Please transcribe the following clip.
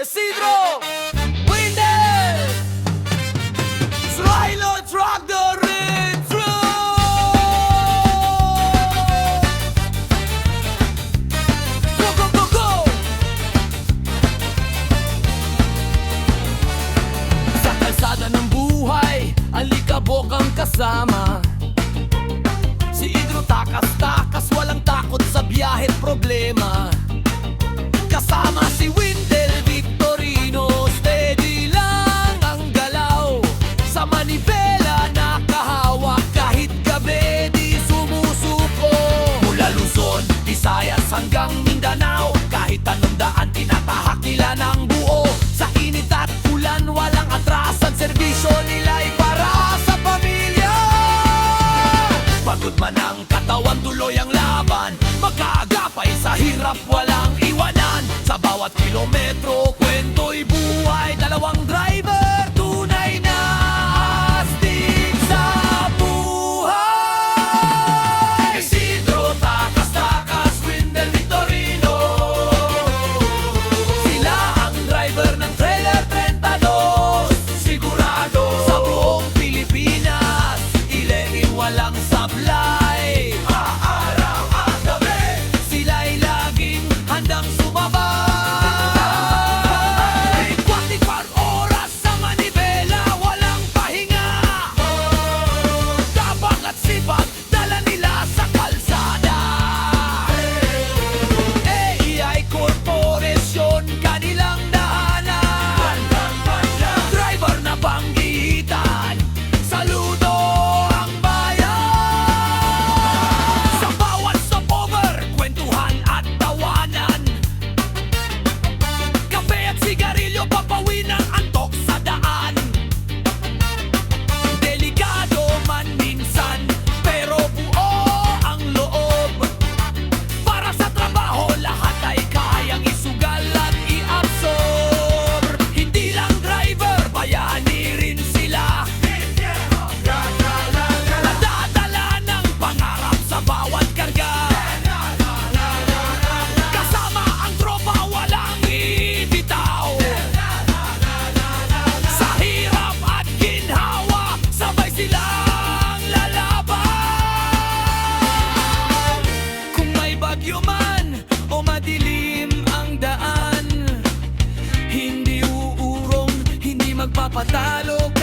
Isidro, Windel, Srilo, Truck the Retro. Go, go, go, go. Sa kalsada ng buhay, alikabok ang kasama. Si Idro takas-takas, walang takot sa biyahe't problema. Kasama si Windel Victorino, steady lang ang galaw. Sa manibela nakahawak, kahit gabi di sumusuko. Mula Luzon, Visayas hanggang Mindanao, kahit anong daan tinatahak nila ng buo. Sa init at ulan, walang atrasan, serbisyo nila'y para sa pamilya. Pagod man ang katawan, tuloy ang laban. Magkaagapay sa hirap, walang iwanan. Sa bawat kilometro, kwento'y buhay. Dalawang driver, tunay na astig sa buhay. Isidro, takas-takas, Windel Victorino. Sila ang driver ng Trailer 32. Sigurado sa buong Pilipinas, ilengin walang sablay. Araw at gabi, sila'y laging handang sumabay. Magpapatalo